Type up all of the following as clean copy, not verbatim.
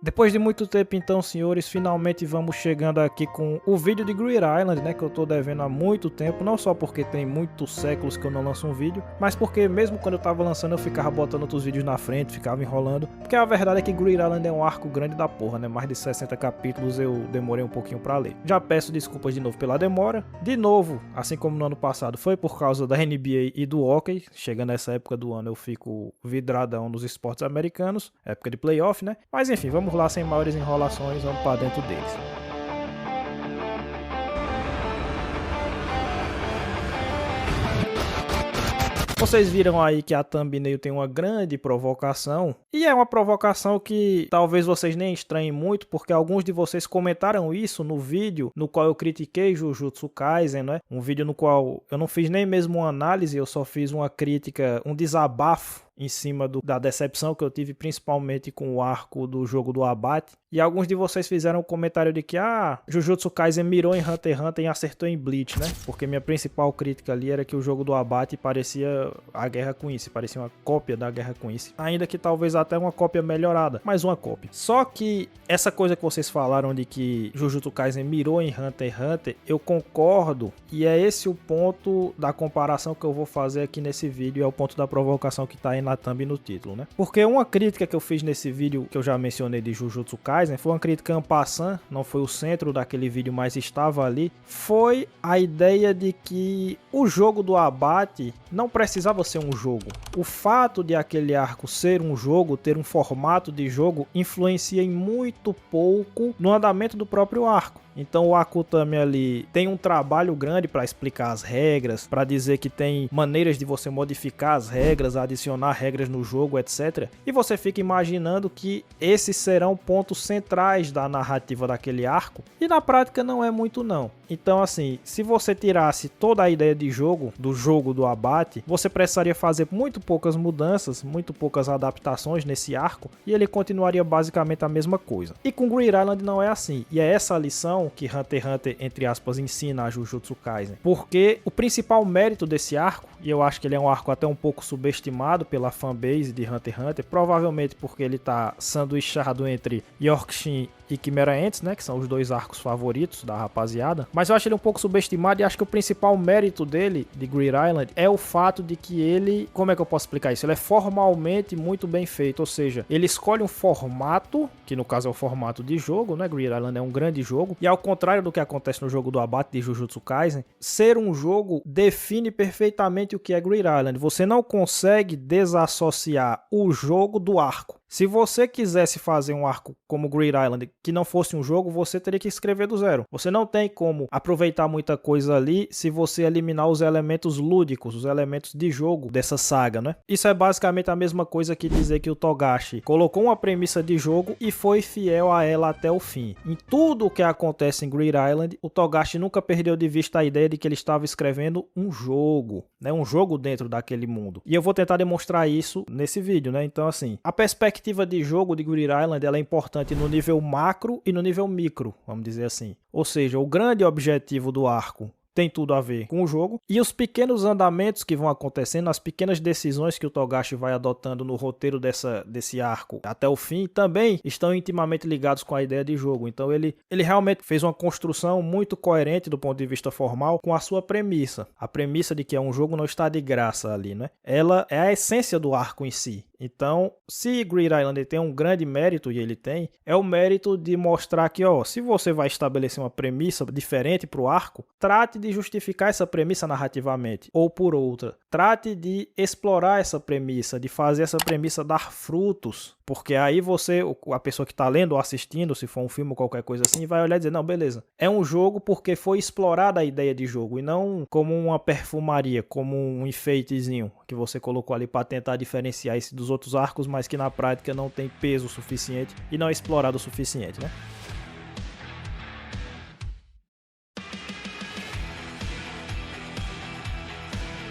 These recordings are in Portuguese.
Depois de muito tempo então, senhores, finalmente vamos chegando aqui com o vídeo de Greed Island, né, que eu tô devendo há muito tempo, não só porque tem muitos séculos que eu não lanço um vídeo, mas porque mesmo quando eu tava lançando eu ficava botando outros vídeos na frente, ficava enrolando, porque a verdade é que Greed Island é um arco grande da porra, né, mais de 60 capítulos eu demorei um pouquinho pra ler. Já peço desculpas de novo pela demora, de novo, assim como no ano passado, foi por causa da NBA e do hockey, chegando nessa época do ano eu fico vidradão nos esportes americanos, época de playoff, né, mas enfim, vamos lá sem maiores enrolações, vamos para dentro deles. Vocês viram aí que a thumbnail tem uma grande provocação, e é uma provocação que talvez vocês nem estranhem muito, porque alguns de vocês comentaram isso no vídeo no qual eu critiquei Jujutsu Kaisen, né? Um vídeo no qual eu não fiz nem mesmo uma análise, eu só fiz uma crítica, um desabafo em cima da decepção que eu tive principalmente com o arco do jogo do abate. E alguns de vocês fizeram um comentário de que Jujutsu Kaisen mirou em Hunter x Hunter e acertou em Bleach, né? Porque minha principal crítica ali era que o jogo do abate parecia a Guerra Quincy, parecia uma cópia da Guerra Quincy. Ainda que talvez até uma cópia melhorada, mas uma cópia. Só que essa coisa que vocês falaram de que Jujutsu Kaisen mirou em Hunter x Hunter, eu concordo, e é esse o ponto da comparação que eu vou fazer aqui nesse vídeo, é o ponto da provocação que tá aí na thumb e no título, né? Porque uma crítica que eu fiz nesse vídeo que eu já mencionei de Jujutsu Kaisen foi uma crítica en passant, não foi o centro daquele vídeo, mas estava ali, foi a ideia de que o jogo do abate não precisava ser um jogo. O fato de aquele arco ser um jogo, ter um formato de jogo, influencia em muito pouco no andamento do próprio arco. Então o Akutami ali tem um trabalho grande para explicar as regras, para dizer que tem maneiras de você modificar as regras, adicionar regras no jogo, etc. E você fica imaginando que esses serão pontos centrais da narrativa daquele arco, e na prática não é muito não. Então assim, se você tirasse toda a ideia de jogo, do jogo do abate, você precisaria fazer muito poucas mudanças, muito poucas adaptações nesse arco, e ele continuaria basicamente a mesma coisa. E com Greed Island não é assim, e é essa a lição que Hunter x Hunter, entre aspas, ensina a Jujutsu Kaisen. Porque o principal mérito desse arco, e eu acho que ele é um arco até um pouco subestimado pela fanbase de Hunter x Hunter, provavelmente porque ele tá sanduichado entre Yorkshin e Chimera Ants, né, que são os dois arcos favoritos da rapaziada, mas eu acho ele um pouco subestimado e acho que o principal mérito dele, de Greed Island, é o fato de que ele, como é que eu posso explicar isso? Ele é formalmente muito bem feito, ou seja, ele escolhe um formato, que no caso é o formato de jogo, né, Greed Island é um grande jogo, e ao contrário do que acontece no jogo do abate de Jujutsu Kaisen, ser um jogo define perfeitamente o que é Greed Island, você não consegue desassociar o jogo do arco. Se você quisesse fazer um arco como Greed Island que não fosse um jogo, você teria que escrever do zero. Você não tem como aproveitar muita coisa ali se você eliminar os elementos lúdicos, os elementos de jogo dessa saga, né? Isso é basicamente a mesma coisa que dizer que o Togashi colocou uma premissa de jogo e foi fiel a ela até o fim. Em tudo o que acontece em Greed Island, o Togashi nunca perdeu de vista a ideia de que ele estava escrevendo um jogo, né? Um jogo dentro daquele mundo. E eu vou tentar demonstrar isso nesse vídeo, né? Então assim, a perspectiva de jogo de Greed Island ela é importante no nível macro e no nível micro, vamos dizer assim. Ou seja, o grande objetivo do arco tem tudo a ver com o jogo, e os pequenos andamentos que vão acontecendo, as pequenas decisões que o Togashi vai adotando no roteiro desse arco até o fim, também estão intimamente ligados com a ideia de jogo. Então ele realmente fez uma construção muito coerente do ponto de vista formal com a sua premissa. A premissa de que é um jogo não está de graça ali, né? Ela é a essência do arco em si. Então, se Greed Island tem um grande mérito, e ele tem, é o mérito de mostrar que, se você vai estabelecer uma premissa diferente para o arco, trate de justificar essa premissa narrativamente, ou por outra, trate de explorar essa premissa, de fazer essa premissa dar frutos, porque aí você, a pessoa que está lendo ou assistindo, se for um filme ou qualquer coisa assim, vai olhar e dizer, não, beleza, é um jogo porque foi explorada a ideia de jogo, e não como uma perfumaria, como um enfeitezinho que você colocou ali para tentar diferenciar esse dos outros arcos, mas que na prática não tem peso suficiente e não é explorado o suficiente, né?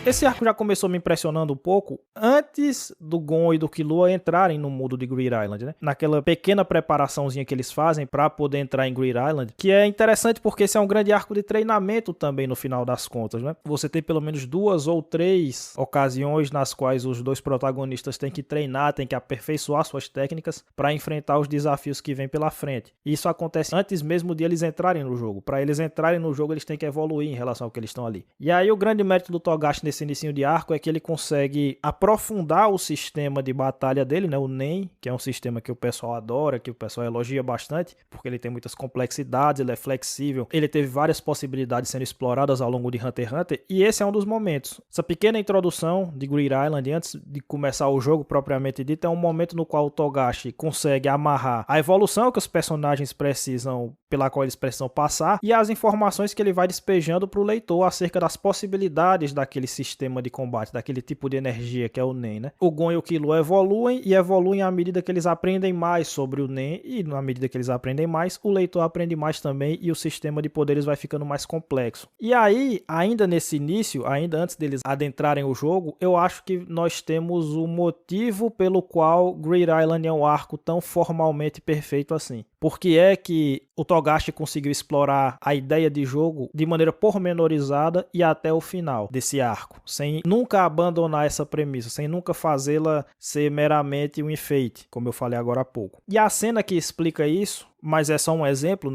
Esse arco já começou me impressionando um pouco antes do Gon e do Killua entrarem no mundo de Greed Island, né? Naquela pequena preparaçãozinha que eles fazem para poder entrar em Greed Island, que é interessante porque esse é um grande arco de treinamento também no final das contas, né? Você tem pelo menos 2 ou 3 ocasiões nas quais os dois protagonistas têm que treinar, têm que aperfeiçoar suas técnicas para enfrentar os desafios que vêm pela frente. E isso acontece antes mesmo de eles entrarem no jogo. Para eles entrarem no jogo, eles têm que evoluir em relação ao que eles estão ali. E aí o grande mérito do Togashi nesse inicinho de arco é que ele consegue aprofundar o sistema de batalha dele, né? O Nen, que é um sistema que o pessoal adora, que o pessoal elogia bastante, porque ele tem muitas complexidades, ele é flexível, ele teve várias possibilidades sendo exploradas ao longo de Hunter x Hunter, e esse é um dos momentos. Essa pequena introdução de Greed Island, antes de começar o jogo propriamente dito, é um momento no qual o Togashi consegue amarrar a evolução que os personagens precisam, pela qual eles precisam passar, e as informações que ele vai despejando para o leitor acerca das possibilidades daquele sistema de combate, daquele tipo de energia que é o Nen, né? O Gon e o Killua evoluem à medida que eles aprendem mais sobre o Nen, e na medida que eles aprendem mais, o leitor aprende mais também e o sistema de poderes vai ficando mais complexo. E aí, ainda nesse início, ainda antes deles adentrarem o jogo, eu acho que nós temos o motivo pelo qual Greed Island é um arco tão formalmente perfeito assim. Porque é que o Togashi conseguiu explorar a ideia de jogo de maneira pormenorizada e até o final desse arco, sem nunca abandonar essa premissa, sem nunca fazê-la ser meramente um enfeite, como eu falei agora há pouco. E a cena que explica isso, mas é só um exemplo,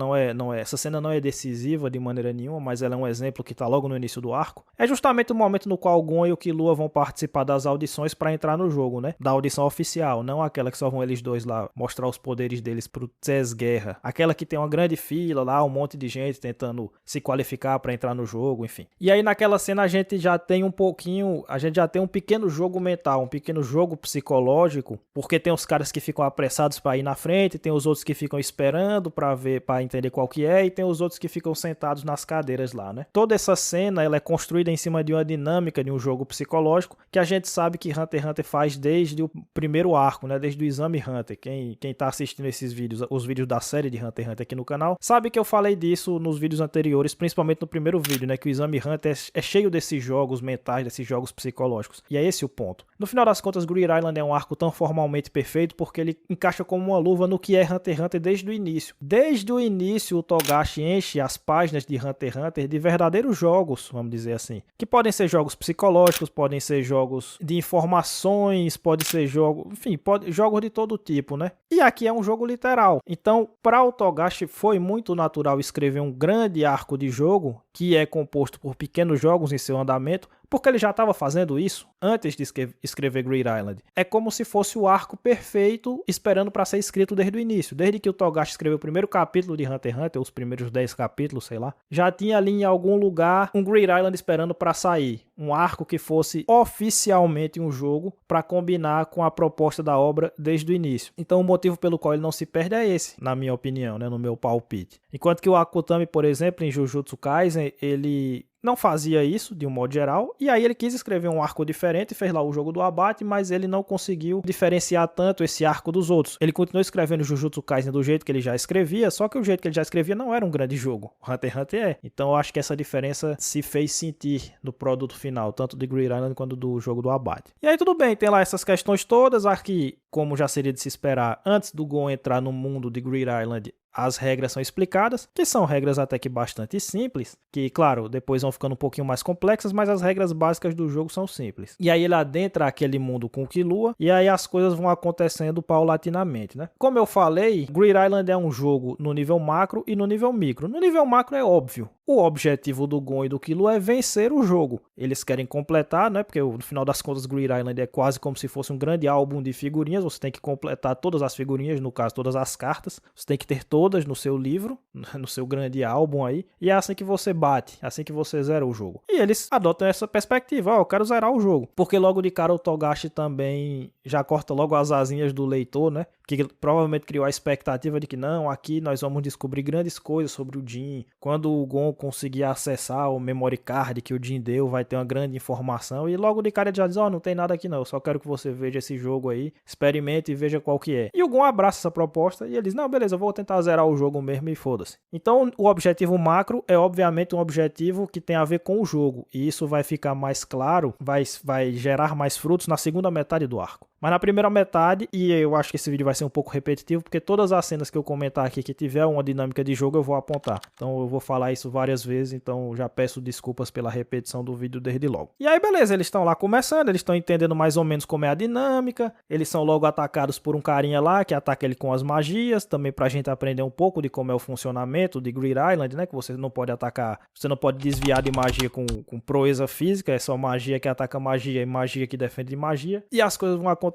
essa cena não é decisiva de maneira nenhuma, mas ela é um exemplo que está logo no início do arco. É justamente o momento no qual o Gon e o Killua vão participar das audições para entrar no jogo, né? Da audição oficial, não aquela que só vão eles dois lá mostrar os poderes deles pro CES Guerra. Aquela que tem uma grande fila lá, um monte de gente tentando se qualificar para entrar no jogo, enfim. E aí naquela cena a gente já tem um pequeno jogo mental, um pequeno jogo psicológico, porque tem os caras que ficam apressados para ir na frente, tem os outros que ficam esperando para entender qual que é, e tem os outros que ficam sentados nas cadeiras lá, né? Toda essa cena ela é construída em cima de uma dinâmica de um jogo psicológico que a gente sabe que Hunter x Hunter faz desde o primeiro arco, né? Desde o Exame Hunter. Quem tá assistindo esses vídeos, os vídeos da série de Hunter x Hunter aqui no canal, sabe que eu falei disso nos vídeos anteriores, principalmente no primeiro vídeo, né? Que o Exame Hunter é cheio desses jogos mentais, desses jogos psicológicos. E é esse o ponto. No final das contas, Greed Island é um arco tão formalmente perfeito porque ele encaixa como uma luva no que é Hunter x Hunter desde o início. Desde o início, o Togashi enche as páginas de Hunter x Hunter de verdadeiros jogos, vamos dizer assim. Que podem ser jogos psicológicos, podem ser jogos de informações, pode ser jogos de todo tipo, né? E aqui é um jogo literal. Então, para o Togashi foi muito natural escrever um grande arco de jogo, que é composto por pequenos jogos em seu andamento, porque ele já estava fazendo isso antes de escrever Greed Island. É como se fosse o arco perfeito esperando para ser escrito desde o início. Desde que o Togashi escreveu o primeiro capítulo de Hunter x Hunter, os primeiros 10 capítulos, sei lá, já tinha ali em algum lugar um Greed Island esperando para sair. Um arco que fosse oficialmente um jogo para combinar com a proposta da obra desde o início. Então o motivo pelo qual ele não se perde é esse, na minha opinião, né, no meu palpite. Enquanto que o Akutami, por exemplo, em Jujutsu Kaisen, ele não fazia isso de um modo geral, e aí ele quis escrever um arco diferente, fez lá o jogo do abate, mas ele não conseguiu diferenciar tanto esse arco dos outros. Ele continuou escrevendo Jujutsu Kaisen do jeito que ele já escrevia, só que o jeito que ele já escrevia não era um grande jogo. Hunter x Hunter é. Então eu acho que essa diferença se fez sentir no produto final, tanto de Greed Island quanto do jogo do abate. E aí tudo bem, tem lá essas questões todas, aqui, como já seria de se esperar, antes do Gon entrar no mundo de Greed Island, as regras são explicadas, que são regras até que bastante simples, que, claro, depois vão ficando um pouquinho mais complexas, mas as regras básicas do jogo são simples. E aí ele adentra aquele mundo com o Killua, e aí as coisas vão acontecendo paulatinamente, né? Como eu falei, Greed Island é um jogo no nível macro e no nível micro. No nível macro é óbvio. O objetivo do Gon e do Killua é vencer o jogo. Eles querem completar, né? Porque no final das contas, Greed Island é quase como se fosse um grande álbum de figurinhas. Você tem que completar todas as figurinhas, no caso, todas as cartas. Você tem que ter todas no seu livro, no seu grande álbum aí. E é assim que você bate, é assim que você zera o jogo. E eles adotam essa perspectiva. Eu quero zerar o jogo. Porque logo de cara o Togashi também já corta logo as asinhas do leitor, né? Que provavelmente criou a expectativa de que não, aqui nós vamos descobrir grandes coisas sobre o Jin. Quando o Gon vão conseguir acessar o memory card que o Jim deu, vai ter uma grande informação, e logo de cara ele já diz, não tem nada aqui não, eu só quero que você veja esse jogo aí, experimente e veja qual que é. E o Gon abraça essa proposta e ele diz, não, beleza, eu vou tentar zerar o jogo mesmo e foda-se. Então o objetivo macro é obviamente um objetivo que tem a ver com o jogo, e isso vai ficar mais claro, vai gerar mais frutos na segunda metade do arco. Mas na primeira metade, e eu acho que esse vídeo vai ser um pouco repetitivo, porque todas as cenas que eu comentar aqui que tiver uma dinâmica de jogo eu vou apontar. Então eu vou falar isso várias vezes, então já peço desculpas pela repetição do vídeo desde logo. E aí beleza, eles estão lá começando, eles estão entendendo mais ou menos como é a dinâmica, eles são logo atacados por um carinha lá que ataca ele com as magias, também pra gente aprender um pouco de como é o funcionamento de Greed Island, né, que você não pode atacar, você não pode desviar de magia com proeza física, é só magia que ataca magia e magia que defende de magia, e as coisas vão acontecendo.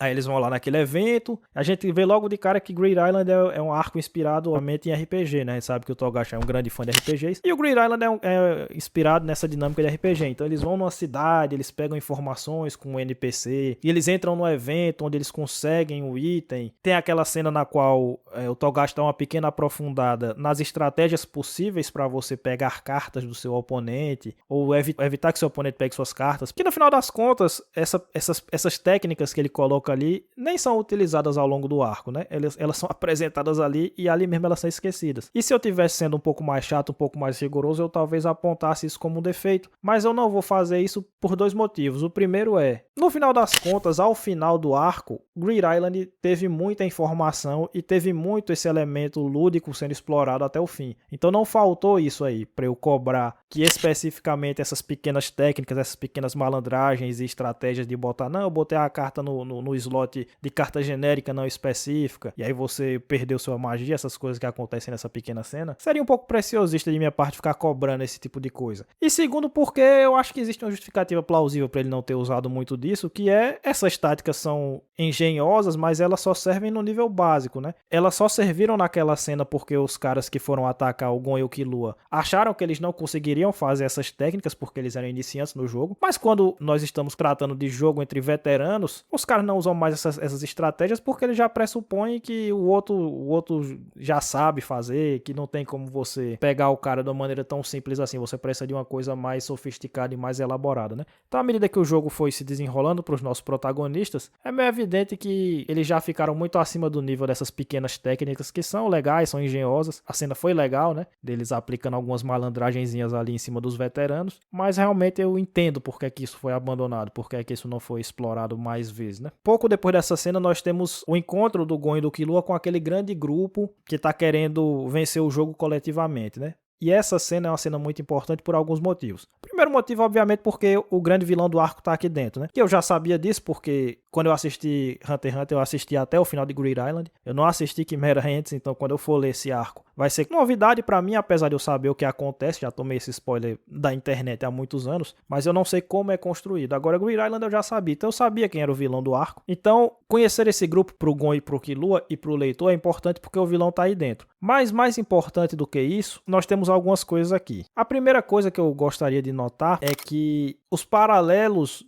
Aí eles vão lá naquele evento, a gente vê logo de cara que Greed Island é um arco inspirado obviamente em RPG, né? A gente sabe que o Togashi é um grande fã de RPGs, e o Greed Island é inspirado nessa dinâmica de RPG. Então eles vão numa cidade, eles pegam informações com o NPC, e eles entram no evento onde eles conseguem o item. Tem aquela cena na qual o Togashi dá uma pequena aprofundada nas estratégias possíveis para você pegar cartas do seu oponente, ou evitar que seu oponente pegue suas cartas, porque no final das contas, essas técnicas que ele coloca ali nem são utilizadas ao longo do arco, né? Elas são apresentadas ali e ali mesmo elas são esquecidas. E se eu tivesse sendo um pouco mais chato, um pouco mais rigoroso, eu talvez apontasse isso como um defeito, mas eu não vou fazer isso por dois motivos. O primeiro é, no final das contas, ao final do arco, Greed Island teve muita informação e teve muito esse elemento lúdico sendo explorado até o fim. Então não faltou isso aí para eu cobrar que especificamente essas pequenas técnicas, essas pequenas malandragens e estratégias de botar, não, eu botei a carta no slot de carta genérica não específica, e aí você perdeu sua magia, essas coisas que acontecem nessa pequena cena, seria um pouco preciosista de minha parte ficar cobrando esse tipo de coisa. E segundo, porque eu acho que existe uma justificativa plausível para ele não ter usado muito disso, que é, essas táticas são engenhosas, mas elas só servem no nível básico, né? Elas só serviram naquela cena porque os caras que foram atacar o Gon e o Killua acharam que eles não conseguiriam fazer essas técnicas porque eles eram iniciantes no jogo, mas quando nós estamos tratando de jogo entre veteranos, os caras não usam mais essas estratégias porque eles já pressupõem que o outro já sabe fazer, que não tem como você pegar o cara de uma maneira tão simples assim, você precisa de uma coisa mais sofisticada e mais elaborada, né? Então, à medida que o jogo foi se desenrolando para os nossos protagonistas, é meio evidente que eles já ficaram muito acima do nível dessas pequenas técnicas que são legais, são engenhosas. A cena foi legal, né? Deles aplicando algumas malandragenzinhas ali em cima dos veteranos, mas realmente eu entendo por que isso foi abandonado, por que isso não foi explorado mais vezes, né? Pouco depois dessa cena nós temos o encontro do Gon e do Killua com aquele grande grupo que tá querendo vencer o jogo coletivamente, né? E essa cena é uma cena muito importante por alguns motivos. Primeiro motivo, obviamente, porque o grande vilão do arco tá aqui dentro, né? Que eu já sabia disso porque quando eu assisti Hunter x Hunter, eu assisti até o final de Greed Island. Eu não assisti Chimera Ants, então quando eu for ler esse arco, vai ser novidade pra mim, apesar de eu saber o que acontece. Já tomei esse spoiler da internet há muitos anos, mas eu não sei como é construído. Agora, Greed Island eu já sabia, então eu sabia quem era o vilão do arco. Então, conhecer esse grupo pro Gon e pro Killua e pro leitor é importante porque o vilão tá aí dentro. Mas mais importante do que isso, nós temos algumas coisas aqui. A primeira coisa que eu gostaria de notar é que os paralelos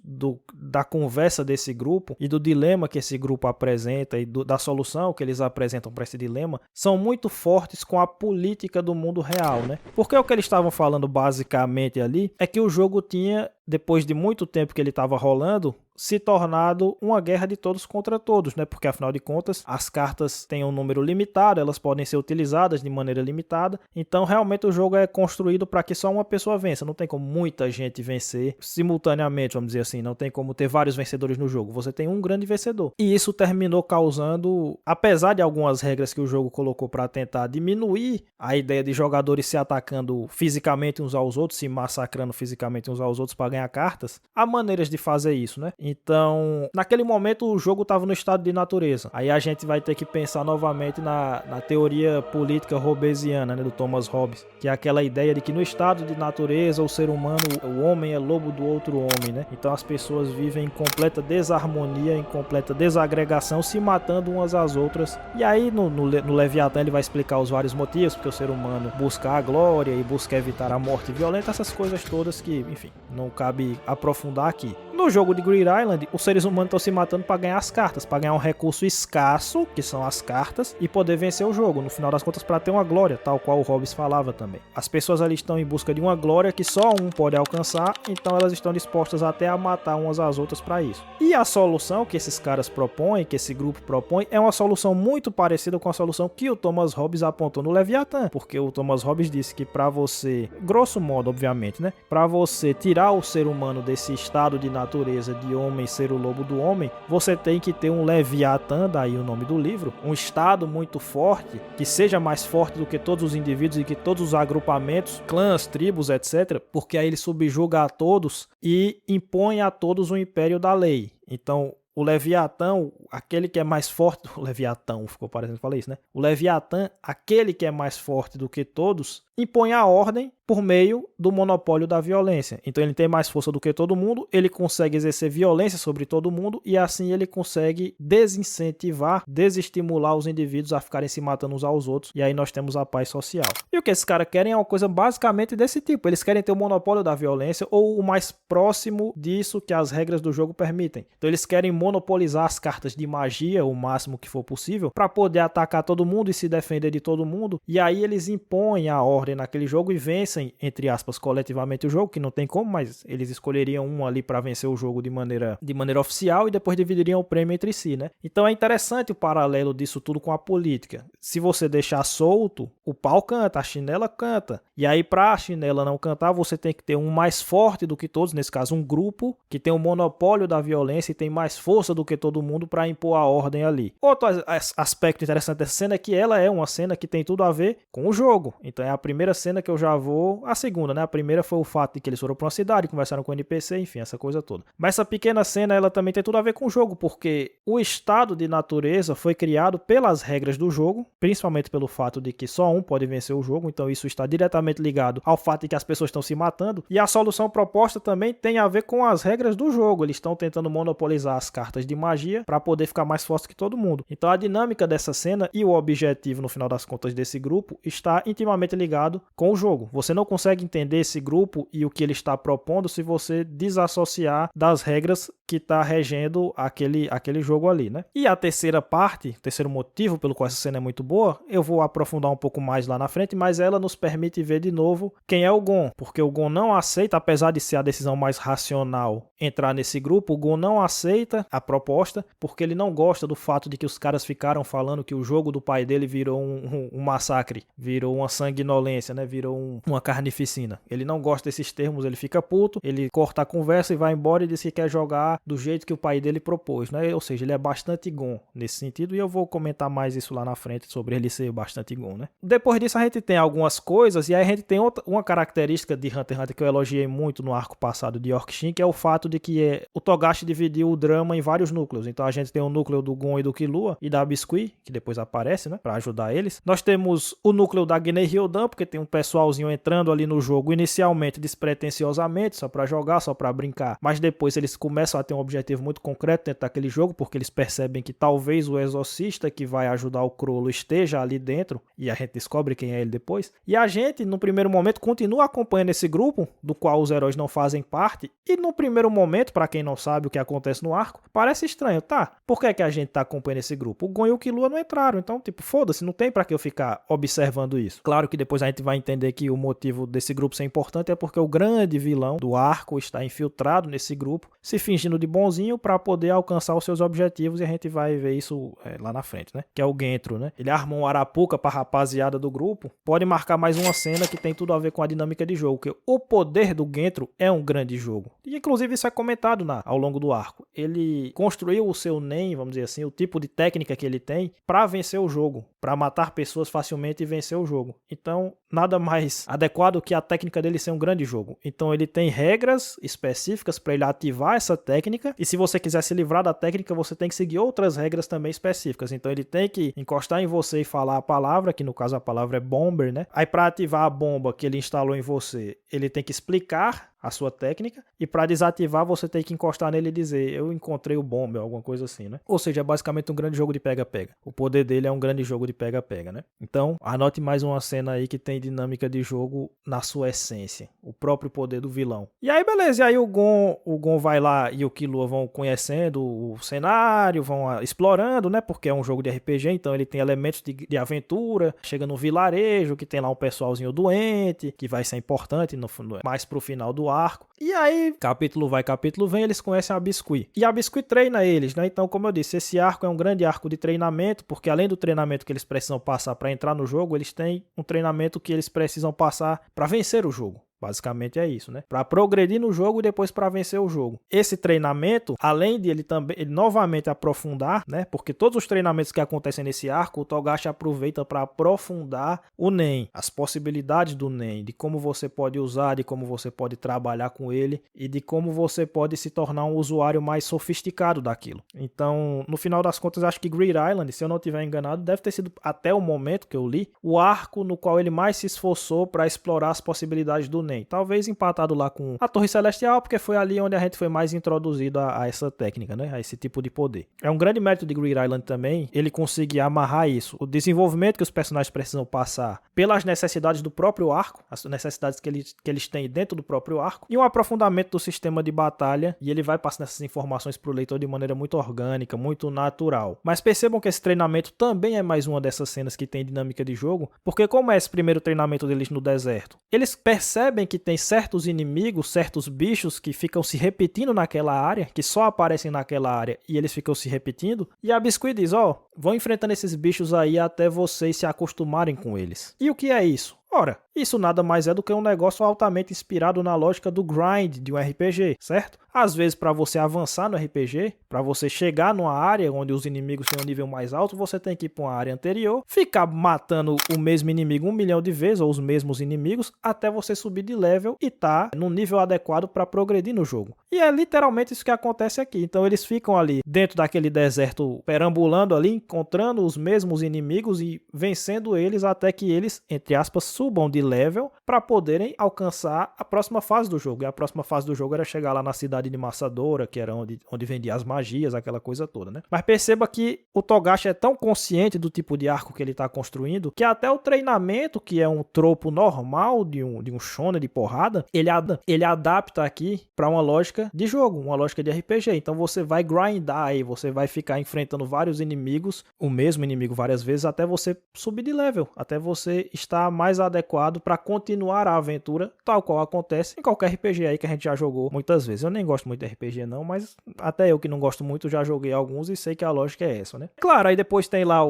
da conversa desse grupo e do dilema que esse grupo apresenta e da solução que eles apresentam para esse dilema são muito fortes com a política do mundo real, né? Porque o que eles estavam falando basicamente ali é que o jogo tinha, depois de muito tempo que ele estava rolando, se tornado uma guerra de todos contra todos, né? Porque afinal de contas, as cartas têm um número limitado, elas podem ser utilizadas de maneira limitada, então realmente o jogo é construído para que só uma pessoa vença, não tem como muita gente vencer simultaneamente, vamos dizer assim, não tem como ter vários vencedores no jogo, você tem um grande vencedor. E isso terminou causando, apesar de algumas regras que o jogo colocou para tentar diminuir a ideia de jogadores se atacando fisicamente uns aos outros, se massacrando fisicamente uns aos outros para ganhar cartas, há maneiras de fazer isso, né? Então, naquele momento o jogo estava no estado de natureza. Aí a gente vai ter que pensar novamente na teoria política hobbesiana, né, do Thomas Hobbes, que é aquela ideia de que no estado de natureza o ser humano, o homem é lobo do outro homem, né? Então as pessoas vivem em completa desarmonia, em completa desagregação, se matando umas às outras. E aí no Leviatã ele vai explicar os vários motivos, porque o ser humano busca a glória e busca evitar a morte violenta, essas coisas todas que, enfim, não cabe aprofundar aqui. No jogo de Grid Island, os seres humanos estão se matando para ganhar as cartas, para ganhar um recurso escasso, que são as cartas, e poder vencer o jogo, no final das contas para ter uma glória, tal qual o Hobbes falava também. As pessoas ali estão em busca de uma glória que só um pode alcançar, então elas estão dispostas até a matar umas às outras para isso. E a solução que esses caras propõem, que esse grupo propõe, é uma solução muito parecida com a solução que o Thomas Hobbes apontou no Leviatã, porque o Thomas Hobbes disse que para você, grosso modo, obviamente, né, para você tirar o ser humano desse estado de natureza de homem ser o lobo do homem, você tem que ter um Leviatã, daí o nome do livro, um estado muito forte, que seja mais forte do que todos os indivíduos e que todos os agrupamentos, clãs, tribos, etc., porque aí ele subjuga a todos e impõe a todos o império da lei. Então, o Leviatã, aquele que é mais forte... O Leviatã, ficou parecendo que falei isso, né? O Leviatã, aquele que é mais forte do que todos, impõe a ordem por meio do monopólio da violência. Então ele tem mais força do que todo mundo, ele consegue exercer violência sobre todo mundo e assim ele consegue desincentivar, desestimular os indivíduos a ficarem se matando uns aos outros e aí nós temos a paz social. E o que esses caras querem é uma coisa basicamente desse tipo, eles querem ter o monopólio da violência ou o mais próximo disso que as regras do jogo permitem. Então eles querem monopolizar as cartas de magia o máximo que for possível para poder atacar todo mundo e se defender de todo mundo e aí eles impõem a ordem naquele jogo e vencem, entre aspas, coletivamente o jogo, que não tem como, mas eles escolheriam um ali para vencer o jogo de maneira oficial e depois dividiriam o prêmio entre si, né? Então é interessante o paralelo disso tudo com a política. Se você deixar solto, o pau canta, a chinela canta. E aí para a chinela não cantar, você tem que ter um mais forte do que todos, nesse caso um grupo que tem o monopólio da violência e tem mais força do que todo mundo para impor a ordem ali. Outro aspecto interessante dessa cena é que ela é uma cena que tem tudo a ver com o jogo. Então é a primeira cena que eu já vou... A segunda, né? A primeira foi o fato de que eles foram para uma cidade, conversaram com o NPC, enfim, essa coisa toda. Mas essa pequena cena, ela também tem tudo a ver com o jogo, porque o estado de natureza foi criado pelas regras do jogo, principalmente pelo fato de que só um pode vencer o jogo, então isso está diretamente ligado ao fato de que as pessoas estão se matando, e a solução proposta também tem a ver com as regras do jogo. Eles estão tentando monopolizar as cartas de magia para poder ficar mais forte que todo mundo. Então a dinâmica dessa cena e o objetivo, no final das contas, desse grupo está intimamente ligado com o jogo. Você não consegue entender esse grupo e o que ele está propondo se você desassociar das regras que está regendo aquele jogo ali, né? E a terceira parte, o terceiro motivo pelo qual essa cena é muito boa, eu vou aprofundar um pouco mais lá na frente, mas ela nos permite ver de novo quem é o Gon, porque o Gon não aceita, apesar de ser a decisão mais racional entrar nesse grupo, o Gon não aceita a proposta, porque ele não gosta do fato de que os caras ficaram falando que o jogo do pai dele virou um massacre, virou uma sanguinolência, né? Virou uma carnificina. Ele não gosta desses termos, ele fica puto, ele corta a conversa e vai embora e diz que quer jogar do jeito que o pai dele propôs, né? Ou seja, ele é bastante Gon nesse sentido e eu vou comentar mais isso lá na frente sobre ele ser bastante Gon, né? Depois disso a gente tem algumas coisas e aí a gente tem uma característica de Hunter x Hunter que eu elogiei muito no arco passado de Yorkshin, que é o fato de que o Togashi dividiu o drama em vários núcleos. Então a gente tem o núcleo do Gon e do Killua e da Biscuit, que depois aparece, né? Pra ajudar eles. Nós temos o núcleo da Genei Ryodan, porque tem um pessoalzinho entrando ali no jogo inicialmente despretensiosamente, só pra jogar, só pra brincar, mas depois eles começam a ter um objetivo muito concreto dentro daquele jogo, porque eles percebem que talvez o exorcista que vai ajudar o Chrollo esteja ali dentro, e a gente descobre quem é ele depois, e a gente, no primeiro momento, continua acompanhando esse grupo, do qual os heróis não fazem parte, e no primeiro momento, pra quem não sabe o que acontece no arco, parece estranho, tá? Por que a gente tá acompanhando esse grupo? O Gon e o Killua não entraram, então, tipo, foda-se, não tem pra que eu ficar observando isso. Claro que depois a gente vai entender que o motivo desse grupo ser importante é porque o grande vilão do arco está infiltrado nesse grupo, se fingindo de bonzinho para poder alcançar os seus objetivos, e a gente vai ver isso lá na frente, né? Que é o Gentro, né? Ele arma um arapuca pra rapaziada do grupo. Pode marcar mais uma cena que tem tudo a ver com a dinâmica de jogo, que o poder do Gentro é um grande jogo. E inclusive isso é comentado ao longo do arco. Ele construiu o seu Nen, vamos dizer assim, o tipo de técnica que ele tem para vencer o jogo, para matar pessoas facilmente e vencer o jogo. Então, nada mais adequado que a técnica dele ser um grande jogo. Então ele tem regras específicas para ele ativar essa técnica, e se você quiser se livrar da técnica, você tem que seguir outras regras também específicas. Então ele tem que encostar em você e falar a palavra, que no caso a palavra é Bomber, né? Aí para ativar a bomba que ele instalou em você, ele tem que explicar a sua técnica, e para desativar você tem que encostar nele e dizer, eu encontrei o bombe, alguma coisa assim, né? Ou seja, é basicamente um grande jogo de pega-pega. O poder dele é um grande jogo de pega-pega, né? Então, anote mais uma cena aí que tem dinâmica de jogo na sua essência, o próprio poder do vilão. E aí, beleza, e aí o Gon vai lá e o Killua vão conhecendo o cenário, vão explorando, né? Porque é um jogo de RPG, então ele tem elementos de aventura, chega no vilarejo, que tem lá um pessoalzinho doente, que vai ser importante mais pro final do arco. E aí, capítulo vai, capítulo vem, eles conhecem a Biscuit. E a Biscuit treina eles, né? Então, como eu disse, esse arco é um grande arco de treinamento, porque além do treinamento que eles precisam passar para entrar no jogo, eles têm um treinamento que eles precisam passar para vencer o jogo. Basicamente é isso, né? Para progredir no jogo e depois para vencer o jogo. Esse treinamento, além de ele novamente aprofundar, né? Porque todos os treinamentos que acontecem nesse arco, o Togashi aproveita para aprofundar o Nen, as possibilidades do Nen, de como você pode usar, de como você pode trabalhar com ele e de como você pode se tornar um usuário mais sofisticado daquilo. Então, no final das contas, acho que Greed Island, se eu não estiver enganado, deve ter sido, até o momento que eu li, o arco no qual ele mais se esforçou para explorar as possibilidades do Nen. Talvez empatado lá com a Torre Celestial, porque foi ali onde a gente foi mais introduzido a essa técnica, né? A esse tipo de poder. É um grande mérito de Greed Island também, ele conseguir amarrar isso. O desenvolvimento que os personagens precisam passar pelas necessidades do próprio arco, as necessidades que eles têm dentro do próprio arco, e um aprofundamento do sistema de batalha, e ele vai passando essas informações para o leitor de maneira muito orgânica, muito natural. Mas percebam que esse treinamento também é mais uma dessas cenas que tem dinâmica de jogo, porque como é esse primeiro treinamento deles no deserto, eles percebem que tem certos inimigos, certos bichos que ficam se repetindo naquela área, que só aparecem naquela área e eles ficam se repetindo, e a Biscuit diz, vão enfrentando esses bichos aí até vocês se acostumarem com eles. E o que é isso? Ora, isso nada mais é do que um negócio altamente inspirado na lógica do grind de um RPG, certo? Às vezes, para você avançar no RPG, para você chegar numa área onde os inimigos têm um nível mais alto, você tem que ir para uma área anterior, ficar matando o mesmo inimigo 1 milhão de vezes, ou os mesmos inimigos, até você subir de level e tá no nível adequado para progredir no jogo. E é literalmente isso que acontece aqui. Então eles ficam ali dentro daquele deserto, perambulando ali, encontrando os mesmos inimigos e vencendo eles até que eles, entre aspas, subam de level para poderem alcançar a próxima fase do jogo. E a próxima fase do jogo era chegar lá na cidade de Massadora, que era onde vendia as magias, aquela coisa toda, né? Mas perceba que o Togashi é tão consciente do tipo de arco que ele está construindo, que até o treinamento, que é um tropo normal de um shonen de porrada, ele adapta aqui para uma lógica de jogo, uma lógica de RPG. Então você vai grindar aí, você vai ficar enfrentando vários inimigos, o mesmo inimigo várias vezes, até você subir de level, até você estar mais adequado para continuar a aventura, tal qual acontece em qualquer RPG aí que a gente já jogou muitas vezes. Eu nem gosto muito de RPG não, mas até eu que não gosto muito já joguei alguns e sei que a lógica é essa, né? Claro, aí depois tem lá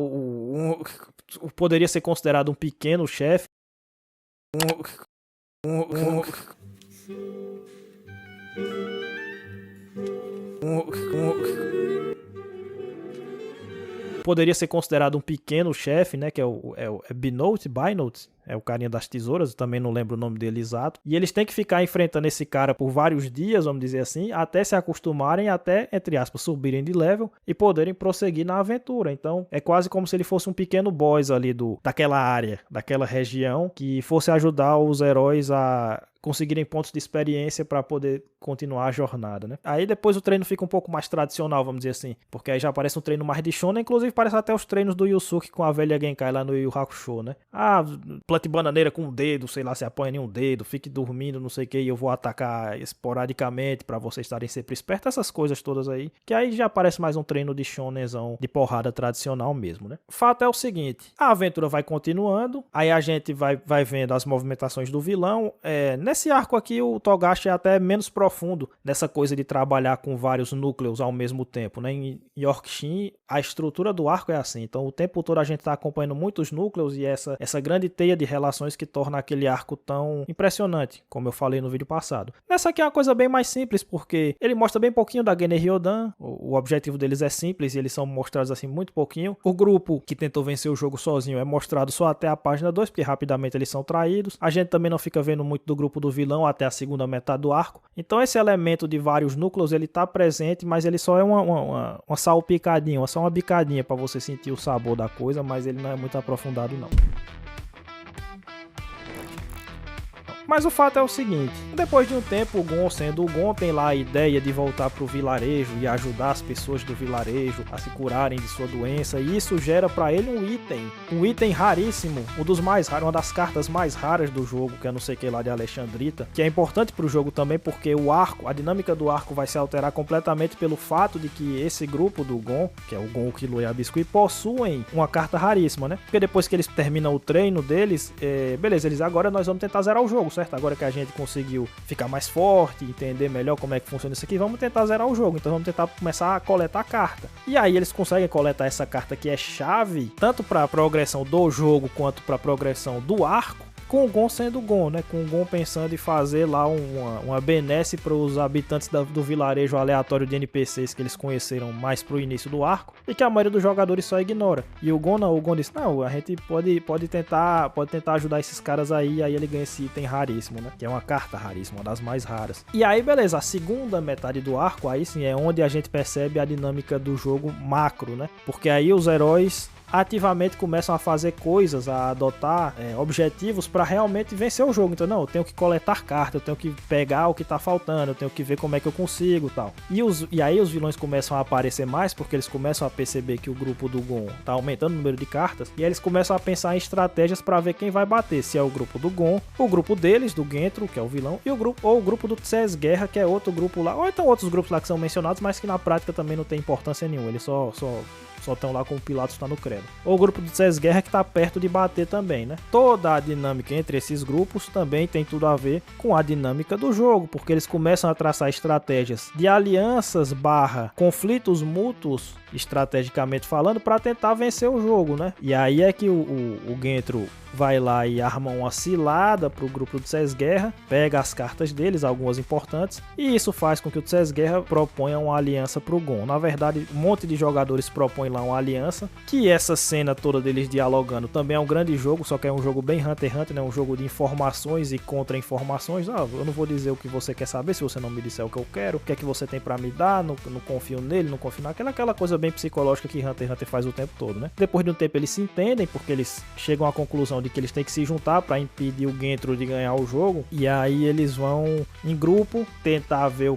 poderia ser considerado um pequeno chefe, poderia ser considerado um pequeno chefe, né, que é Binote, é o carinha das tesouras, eu também não lembro o nome dele exato, e eles têm que ficar enfrentando esse cara por vários dias, vamos dizer assim, até se acostumarem, até, entre aspas, subirem de level e poderem prosseguir na aventura. Então, é quase como se ele fosse um pequeno boss ali daquela área, daquela região, que fosse ajudar os heróis a conseguirem pontos de experiência para poder continuar a jornada, né? Aí depois o treino fica um pouco mais tradicional, vamos dizer assim, porque aí já aparece um treino mais de shonen, inclusive parece até os treinos do Yusuke com a velha Genkai lá no Yu Yu Hakusho, né? Plante bananeira com um dedo, sei lá, se apanha em um dedo, fique dormindo, não sei o que, e eu vou atacar esporadicamente para vocês estarem sempre espertos, essas coisas todas aí, que aí já parece mais um treino de shonenzão de porrada tradicional mesmo, né? Fato é o seguinte, a aventura vai continuando, aí a gente vai vendo as movimentações do vilão, nesse arco aqui o Togashi é até menos profundo nessa coisa de trabalhar com vários núcleos ao mesmo tempo, né? Em Yorkshin, a estrutura do arco é assim, então o tempo todo a gente tá acompanhando muitos núcleos e essa grande teia de relações que torna aquele arco tão impressionante, como eu falei no vídeo passado. Nessa aqui é uma coisa bem mais simples, porque ele mostra bem pouquinho da Gene Ryodan, o objetivo deles é simples e eles são mostrados assim muito pouquinho. O grupo que tentou vencer o jogo sozinho é mostrado só até a página 2, porque rapidamente eles são traídos. A gente também não fica vendo muito do grupo do vilão até a segunda metade do arco. Então esse elemento de vários núcleos, ele tá presente, mas ele só é uma salpicadinha, só uma bicadinha para você sentir o sabor da coisa, mas ele não é muito aprofundado não. Mas o fato é o seguinte, depois de um tempo o Gon, sendo o Gon, tem lá a ideia de voltar pro vilarejo e ajudar as pessoas do vilarejo a se curarem de sua doença, e isso gera pra ele um item raríssimo, uma das cartas mais raras do jogo, que é não sei o que lá de Alexandrita, que é importante pro jogo também porque a dinâmica do arco vai se alterar completamente pelo fato de que esse grupo do Gon, que é o Gon, o Killua e a Biscuit, possuem uma carta raríssima, né? Porque depois que eles terminam o treino deles, beleza, agora nós vamos tentar zerar o jogo, certo? Agora que a gente conseguiu ficar mais forte, entender melhor como é que funciona isso aqui, vamos tentar zerar o jogo, então vamos tentar começar a coletar a carta. E aí eles conseguem coletar essa carta que é chave, tanto para a progressão do jogo quanto para a progressão do arco, com o Gon sendo o Gon, né? Com o Gon pensando em fazer lá uma benesse para os habitantes do vilarejo aleatório de NPCs que eles conheceram mais pro início do arco e que a maioria dos jogadores só ignora. E o Gon disse, não, a gente pode tentar ajudar esses caras aí ele ganha esse item raríssimo, né? Que é uma carta raríssima, uma das mais raras. E aí, beleza, a segunda metade do arco, aí sim, é onde a gente percebe a dinâmica do jogo macro, né? Porque aí os heróis ativamente começam a fazer coisas, a adotar objetivos para realmente vencer o jogo. Então, não, eu tenho que coletar cartas, eu tenho que pegar o que tá faltando, eu tenho que ver como é que eu consigo, tal. E aí os vilões começam a aparecer mais porque eles começam a perceber que o grupo do Gon tá aumentando o número de cartas e aí eles começam a pensar em estratégias para ver quem vai bater, se é o grupo do Gon, o grupo deles, do Gentro, que é o vilão, e o grupo do Tses Guerra, que é outro grupo lá, ou então outros grupos lá que são mencionados, mas que na prática também não tem importância nenhuma, eles só estão lá com o Pilatos está no credo. Ou o grupo do Tses Guerra que está perto de bater também, né? Toda a dinâmica entre esses grupos também tem tudo a ver com a dinâmica do jogo, porque eles começam a traçar estratégias de alianças / conflitos mútuos, estrategicamente falando, para tentar vencer o jogo, né? E aí é que o Gentro vai lá e arma uma cilada pro grupo do Tses Guerra, pega as cartas deles, algumas importantes, e isso faz com que o Tses Guerra proponha uma aliança pro Gon. Na verdade, um monte de jogadores propõem lá uma aliança, que essa cena toda deles dialogando também é um grande jogo, só que é um jogo bem Hunter x Hunter, né? Um jogo de informações e contra-informações. Eu não vou dizer o que você quer saber se você não me disser o que eu quero, o que é que você tem pra me dar, não confio nele, não confio naquela, aquela coisa bem psicológica que Hunter x Hunter faz o tempo todo, né? Depois de um tempo eles se entendem, porque eles chegam à conclusão de que eles têm que se juntar para impedir o Gentro de ganhar o jogo, e aí eles vão em grupo tentar ver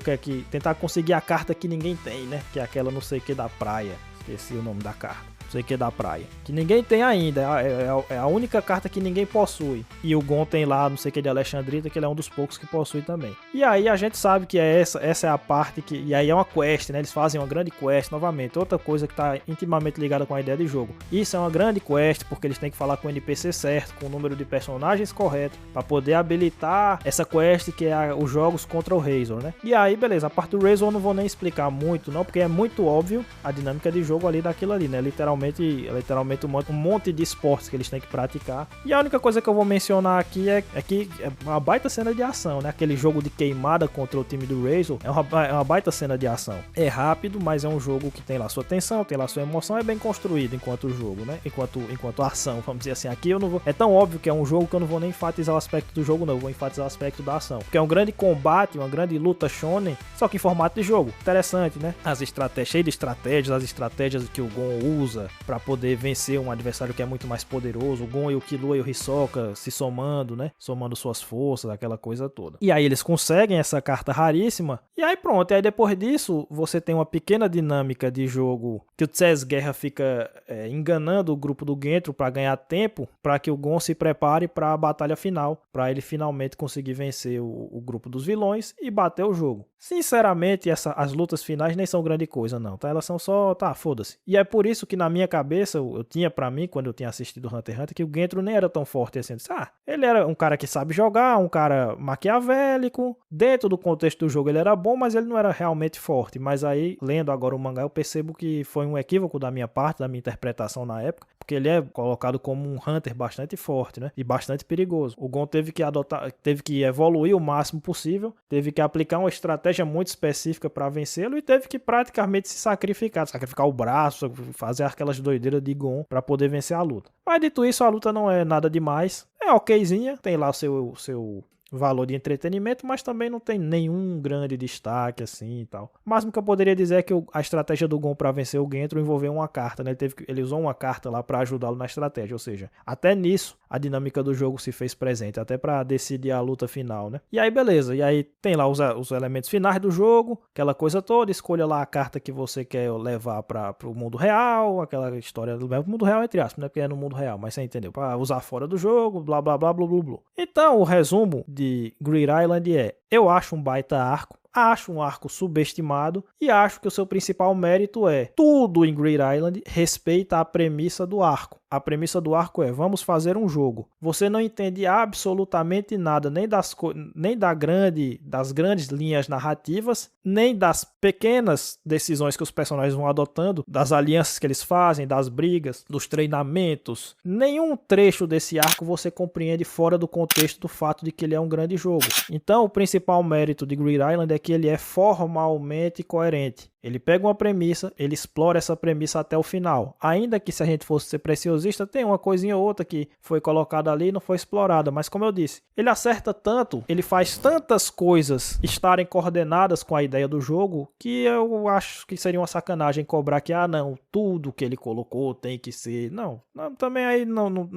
tentar conseguir a carta que ninguém tem, né? Que é aquela não sei o que da praia, esqueci o nome da carta. Não sei o que da praia, que ninguém tem ainda, é a única carta que ninguém possui, e o Gon tem lá, não sei o que de Alexandrita, que ele é um dos poucos que possui também. E aí a gente sabe que essa é a parte que, e aí é uma quest, né, eles fazem uma grande quest, novamente, outra coisa que está intimamente ligada com a ideia de jogo. Isso é uma grande quest, porque eles têm que falar com o NPC certo, com o número de personagens correto, para poder habilitar essa quest que é os jogos contra o Razor, né. E aí, beleza, a parte do Razor eu não vou nem explicar muito, não, porque é muito óbvio a dinâmica de jogo ali daquilo ali, né, literalmente um monte de esportes que eles têm que praticar. E a única coisa que eu vou mencionar aqui é que é uma baita cena de ação, né? Aquele jogo de queimada contra o time do Razor é uma baita cena de ação. É rápido, mas é um jogo que tem lá sua tensão, tem lá sua emoção, é bem construído enquanto jogo, né? Enquanto ação, vamos dizer assim. Aqui eu não vou... É tão óbvio que é um jogo que eu não vou nem enfatizar o aspecto do jogo, não. Eu vou enfatizar o aspecto da ação. Porque é um grande combate, uma grande luta shonen, só que em formato de jogo. Interessante, né? Cheio de estratégias, as estratégias que o Gon usa para poder vencer um adversário que é muito mais poderoso, o Gon e o Killua e o Hisoka se somando, né, somando suas forças, aquela coisa toda. E aí eles conseguem essa carta raríssima, e aí pronto, e aí depois disso você tem uma pequena dinâmica de jogo que o Tses Guerra fica enganando o grupo do Gentro para ganhar tempo, para que o Gon se prepare para a batalha final, para ele finalmente conseguir vencer o grupo dos vilões e bater o jogo. Sinceramente, as lutas finais nem são grande coisa não, tá? Elas são só, foda-se. E é por isso que na minha cabeça, eu tinha pra mim, quando eu tinha assistido Hunter x Hunter, que o Gentro nem era tão forte assim. Ele era um cara que sabe jogar, um cara maquiavélico, dentro do contexto do jogo ele era bom, mas ele não era realmente forte. Mas aí, lendo agora o mangá, eu percebo que foi um equívoco da minha parte, da minha interpretação na época, porque ele é colocado como um Hunter bastante forte, né? E bastante perigoso. O Gon teve que evoluir o máximo possível, teve que aplicar uma estratégia muito específica para vencê-lo e teve que praticamente se sacrificar o braço, fazer aquelas doideiras de Gon para poder vencer a luta. Mas dito isso, a luta não é nada demais, é okzinha, tem lá seu valor de entretenimento, mas também não tem nenhum grande destaque assim e tal. O máximo que eu poderia dizer é que a estratégia do Gon para vencer o Gentro envolveu uma carta, né? Ele usou uma carta lá para ajudá-lo na estratégia, ou seja, até nisso a dinâmica do jogo se fez presente, até para decidir a luta final, né? E aí beleza, e aí tem lá os elementos finais do jogo, aquela coisa toda, escolha lá a carta que você quer levar para o mundo real, aquela história do mundo real entre aspas, né? Porque é no mundo real, mas você entendeu, para usar fora do jogo, blá blá blá blá blá blá. Então o resumo de Greed Island é: eu acho um baita arco, acho um arco subestimado e acho que o seu principal mérito é tudo em Greed Island respeita a premissa do arco. A premissa do arco é: vamos fazer um jogo. Você não entende absolutamente nada, nem das grandes linhas narrativas, nem das pequenas decisões que os personagens vão adotando, das alianças que eles fazem, das brigas, dos treinamentos. Nenhum trecho desse arco você compreende fora do contexto do fato de que ele é um grande jogo. Então, o principal mérito de Greed Island é que ele é formalmente coerente. Ele pega uma premissa, ele explora essa premissa até o final. Ainda que se a gente fosse ser preciosista, tem uma coisinha ou outra que foi colocada ali e não foi explorada. Mas como eu disse, ele acerta tanto, ele faz tantas coisas estarem coordenadas com a ideia do jogo, que eu acho que seria uma sacanagem cobrar que, não, tudo que ele colocou tem que ser... Não, também aí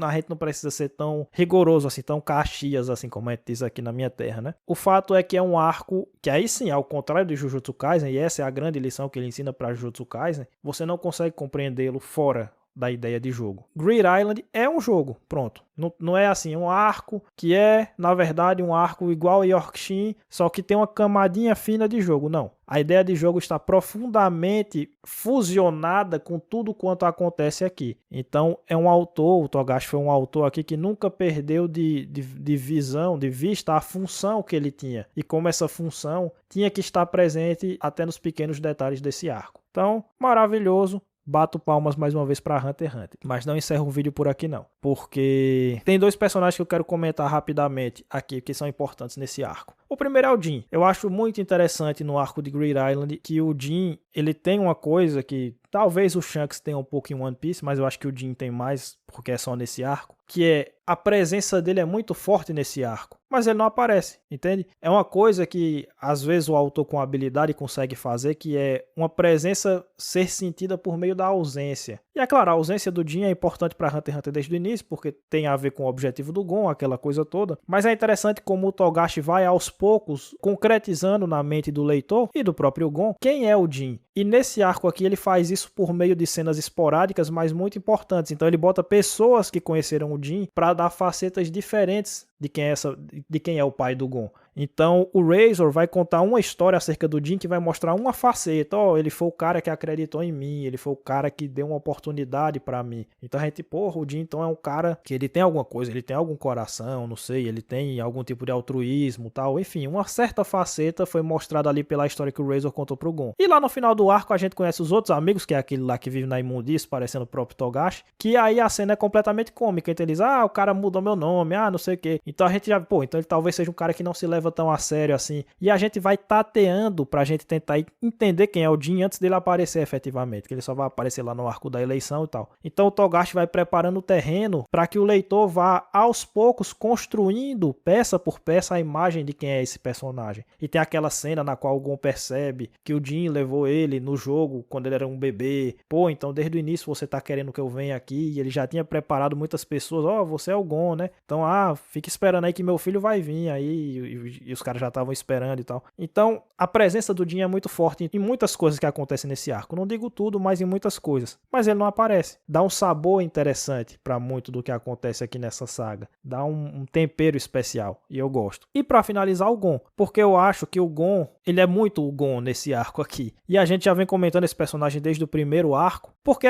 a gente não precisa ser tão rigoroso assim, tão Caxias assim, como a gente diz aqui na minha terra, né? O fato é que é um arco que aí sim, ao contrário de Jujutsu Kaisen, e essa é a grande lição que ele ensina para Jujutsu Kaisen, você não consegue compreendê-lo fora da ideia de jogo. Greed Island é um jogo, pronto. Não é assim, um arco que é, na verdade, um arco igual a Yorkshin, só que tem uma camadinha fina de jogo. Não. A ideia de jogo está profundamente fusionada com tudo quanto acontece aqui. Então, é um autor, o Togashi foi um autor aqui que nunca perdeu de visão, de vista a função que ele tinha. E como essa função tinha que estar presente até nos pequenos detalhes desse arco. Então, maravilhoso. Bato palmas mais uma vez para Hunter x Hunter. Mas não encerro o vídeo por aqui não. Porque tem dois personagens que eu quero comentar rapidamente aqui, que são importantes nesse arco. O primeiro é o Jin. Eu acho muito interessante no arco de Greed Island que o Jin, ele tem uma coisa que talvez o Shanks tenha um pouco em One Piece, mas eu acho que o Jin tem mais, porque é só nesse arco, que é a presença dele é muito forte nesse arco, mas ele não aparece, entende? É uma coisa que às vezes o autor com habilidade consegue fazer, que é uma presença ser sentida por meio da ausência. E é claro, a ausência do Jin é importante para Hunter x Hunter desde o início, porque tem a ver com o objetivo do Gon, aquela coisa toda, mas é interessante como o Togashi vai aos poucos concretizando na mente do leitor e do próprio Gon quem é o Jin. E nesse arco aqui ele faz isso por meio de cenas esporádicas, mas muito importantes. Então ele bota pessoas que conheceram o Jin para dar facetas diferentes de quem é o pai do Gon. Então o Razor vai contar uma história acerca do Jin que vai mostrar uma faceta. Ele foi o cara que acreditou em mim, ele foi o cara que deu uma oportunidade para mim. Então a gente, o Jin então é um cara que ele tem alguma coisa, ele tem algum coração, não sei, ele tem algum tipo de altruísmo, tal. Enfim, uma certa faceta foi mostrada ali pela história que o Razor contou pro Gon. E lá no final do arco a gente conhece os outros amigos, que é aquele lá que vive na imundície, parecendo o próprio Togashi, que aí a cena é completamente cômica. Então eles, o cara mudou meu nome, não sei o que. Então a gente já, então ele talvez seja um cara que não se leva tão a sério assim. E a gente vai tateando pra gente tentar entender quem é o Jin antes dele aparecer efetivamente, que ele só vai aparecer lá no arco da eleição e tal. Então o Togashi vai preparando o terreno para que o leitor vá aos poucos construindo peça por peça a imagem de quem é esse personagem. E tem aquela cena na qual o Gon percebe que o Jin levou ele no jogo quando ele era um bebê. Então desde o início você tá querendo que eu venha aqui, e ele já tinha preparado muitas pessoas. Você é o Gon, né? Então, fica esperando aí que meu filho vai vir aí, e os caras já estavam esperando e tal. Então, a presença do Jin é muito forte em muitas coisas que acontecem nesse arco. Não digo tudo, mas em muitas coisas. Mas ele não aparece. Dá um sabor interessante para muito do que acontece aqui nessa saga. Dá um tempero especial, e eu gosto. E para finalizar, o Gon, porque eu acho que o Gon, ele é muito o Gon nesse arco aqui. E a gente já vem comentando esse personagem desde o primeiro arco, porque,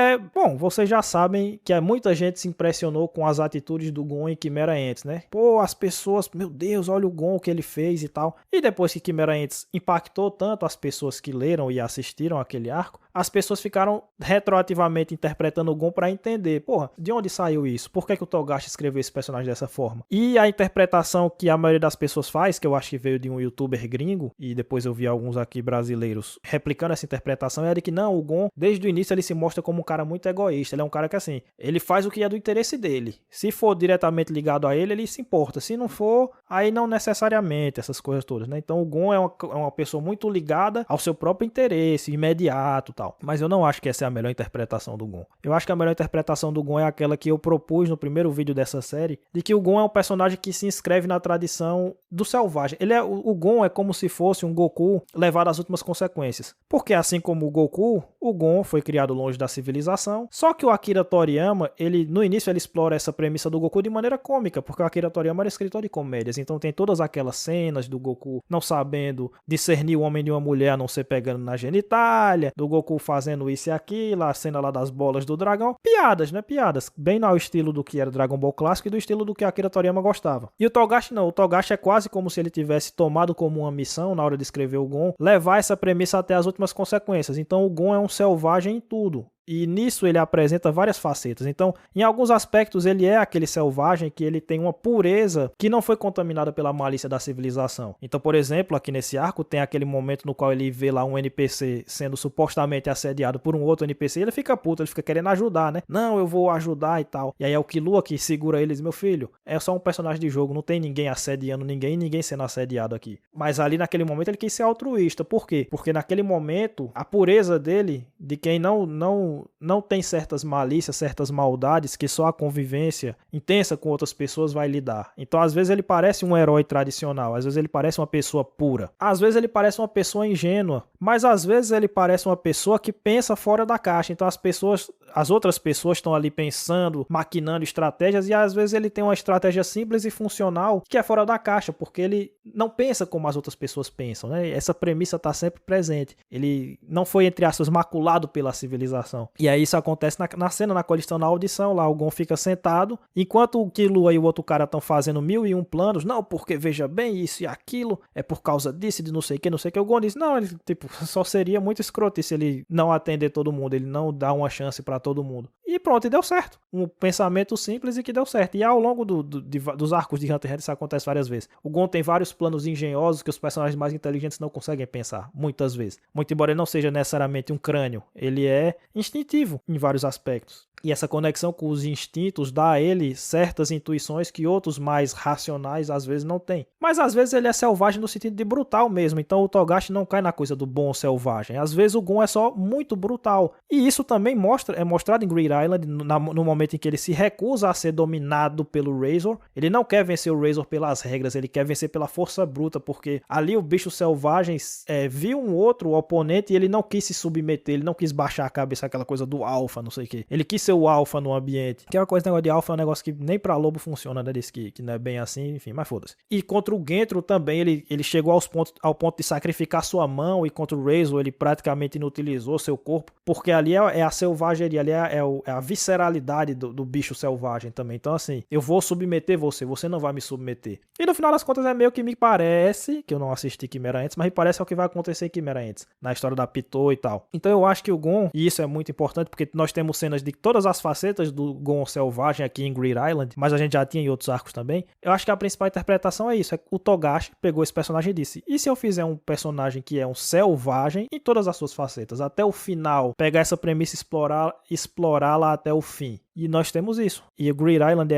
vocês já sabem que muita gente se impressionou com as atitudes do Gon em Chimera Ants, né? As pessoas, meu Deus, olha o Gon que ele fez e tal. E depois que Chimera Ants impactou tanto as pessoas que leram e assistiram aquele arco, as pessoas ficaram retroativamente interpretando o Gon para entender, de onde saiu isso? Por que o Togashi escreveu esse personagem dessa forma? E a interpretação que a maioria das pessoas faz, que eu acho que veio de um youtuber gringo, e depois eu vi alguns aqui brasileiros replicando essa interpretação, é de que não, o Gon, desde o início ele se mostra como um cara muito egoísta, ele é um cara que assim, ele faz o que é do interesse dele. Se for diretamente ligado a ele, ele se importa. importa. Se não for, aí não necessariamente, essas coisas todas, né? Então o Gon é uma pessoa muito ligada ao seu próprio interesse, imediato e tal. Mas eu não acho que essa é a melhor interpretação do Gon. Eu acho que a melhor interpretação do Gon é aquela que eu propus no primeiro vídeo dessa série, de que o Gon é um personagem que se inscreve na tradição do selvagem. O Gon é como se fosse um Goku levado às últimas consequências. Porque assim como o Goku, o Gon foi criado longe da civilização. Só que o Akira Toriyama, no início ele explora essa premissa do Goku de maneira cômica, porque o Akira Toriyama era escritor de comédias, então tem todas aquelas cenas do Goku não sabendo discernir o homem de uma mulher a não ser pegando na genitália, do Goku fazendo isso e aquilo, a cena lá das bolas do dragão. Piadas, né? Piadas. Bem no estilo do que era Dragon Ball clássico e do estilo do que Akira Toriyama gostava. E o Togashi não. O Togashi é quase como se ele tivesse tomado como uma missão, na hora de escrever o Gon, levar essa premissa até as últimas consequências. Então o Gon é um selvagem em tudo. E nisso ele apresenta várias facetas. Então, em alguns aspectos, ele é aquele selvagem que ele tem uma pureza que não foi contaminada pela malícia da civilização. Então, por exemplo, aqui nesse arco, tem aquele momento no qual ele vê lá um NPC sendo supostamente assediado por um outro NPC e ele fica puto, ele fica querendo ajudar, né? Não, eu vou ajudar e tal. E aí é o Killua que segura ele e diz, meu filho, é só um personagem de jogo, não tem ninguém assediando ninguém e ninguém sendo assediado aqui. Mas ali naquele momento ele quis ser altruísta. Por quê? Porque naquele momento, a pureza dele, de quem não tem certas malícias, certas maldades que só a convivência intensa com outras pessoas vai lidar. Então, às vezes ele parece um herói tradicional, às vezes ele parece uma pessoa pura, às vezes ele parece uma pessoa ingênua, mas às vezes ele parece uma pessoa que pensa fora da caixa. Então, as outras pessoas estão ali pensando, maquinando estratégias e às vezes ele tem uma estratégia simples e funcional que é fora da caixa, porque ele não pensa como as outras pessoas pensam, né? Essa premissa está sempre presente. Ele não foi, entre aspas, maculado pela civilização. E aí isso acontece na cena na qual eles estão na audição lá, o Gon fica sentado, enquanto o Killua e o outro cara estão fazendo 1001 planos, não, porque veja bem, isso e aquilo, é por causa disso, de não sei o que, o Gon diz, não, ele tipo, só seria muito escroto se ele não atender todo mundo, ele não dá uma chance pra todo mundo. E pronto, e deu certo. Um pensamento simples e que deu certo. E ao longo dos arcos de Hunter x Hunter isso acontece várias vezes. O Gon tem vários planos engenhosos que os personagens mais inteligentes não conseguem pensar, muitas vezes. Muito embora ele não seja necessariamente um crânio, ele é instintivo em vários aspectos. E essa conexão com os instintos dá a ele certas intuições que outros mais racionais às vezes não têm. Mas às vezes ele é selvagem no sentido de brutal mesmo. Então o Togashi não cai na coisa do bom selvagem. Às vezes o Gon é só muito brutal. E isso também é mostrado em Greed Island no momento em que ele se recusa a ser dominado pelo Razor. Ele não quer vencer o Razor pelas regras, ele quer vencer pela força bruta, porque ali o bicho selvagem viu um outro oponente e ele não quis se submeter, ele não quis baixar a cabeça, aquela coisa do alfa, não sei o que. Ele quis ser o alfa no ambiente. Que é uma coisa, negócio de alfa é um negócio que nem pra lobo funciona, né? Diz que não é bem assim, enfim, mas foda-se. E contra o Gentro também, ele chegou ao ponto de sacrificar sua mão, e contra o Razor ele praticamente inutilizou seu corpo, porque ali é a selvageria, ali é a visceralidade do bicho selvagem também. Então assim, eu vou submeter você não vai me submeter. E no final das contas é meio que me parece, que eu não assisti Chimera Ants, mas me parece é o que vai acontecer em Chimera Ants, na história da Pitou e tal. Então eu acho que o Gon, e isso é muito importante, porque nós temos cenas de todas as facetas do Gon selvagem aqui em Greed Island, mas a gente já tinha em outros arcos também. Eu acho que a principal interpretação é isso, é que o Togashi pegou esse personagem e disse, e se eu fizer um personagem que é um selvagem em todas as suas facetas, até o final, pegar essa premissa e explorá-la até o fim. E nós temos isso. E o Greed Island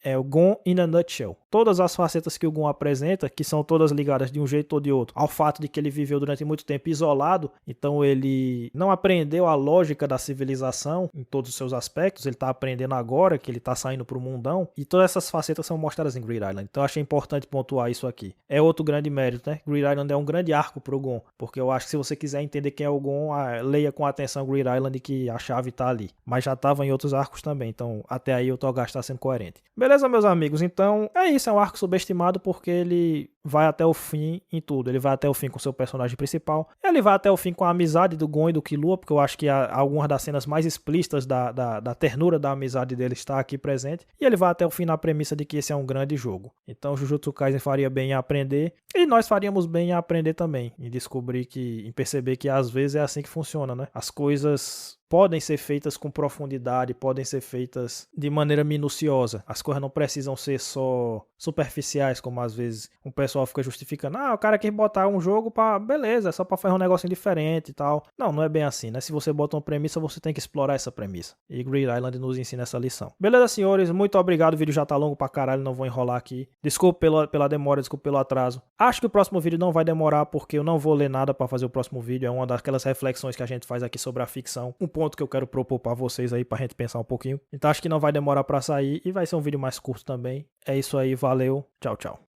é o Gon in a nutshell. Todas as facetas que o Gon apresenta, que são todas ligadas de um jeito ou de outro, ao fato de que ele viveu durante muito tempo isolado, então ele não aprendeu a lógica da civilização em todos os seus aspectos, ele está aprendendo agora que ele está saindo para o mundão, e todas essas facetas são mostradas em Greed Island. Então eu achei importante pontuar isso aqui. É outro grande mérito, né? Greed Island é um grande arco pro Gon, porque eu acho que se você quiser entender quem é o Gon, leia com atenção Greed Island, que a chave está ali. Mas já estava em outros arcos também. Então, até aí o Togashi está sendo coerente. Beleza, meus amigos? Então, é isso. É um arco subestimado porque ele vai até o fim em tudo. Ele vai até o fim com o seu personagem principal. Ele vai até o fim com a amizade do Gon e do Killua, porque eu acho que algumas das cenas mais explícitas da ternura da amizade dele está aqui presente. E ele vai até o fim na premissa de que esse é um grande jogo. Então, Jujutsu Kaisen faria bem em aprender. E nós faríamos bem em aprender também. Em perceber que às vezes é assim que funciona, né? As coisas podem ser feitas com profundidade, podem ser feitas de maneira minuciosa. As coisas não precisam ser só superficiais, como às vezes pessoal fica justificando, o cara quer botar um jogo pra, beleza, é só pra fazer um negocinho diferente e tal. Não, não é bem assim, né? Se você bota uma premissa, você tem que explorar essa premissa. E Grid Island nos ensina essa lição. Beleza, senhores? Muito obrigado. O vídeo já tá longo pra caralho, não vou enrolar aqui. Desculpa pela demora, desculpa pelo atraso. Acho que o próximo vídeo não vai demorar, porque eu não vou ler nada pra fazer o próximo vídeo. É uma daquelas reflexões que a gente faz aqui sobre a ficção. Um ponto que eu quero propor pra vocês aí, pra gente pensar um pouquinho. Então acho que não vai demorar pra sair e vai ser um vídeo mais curto também. É isso aí, valeu. Tchau, tchau.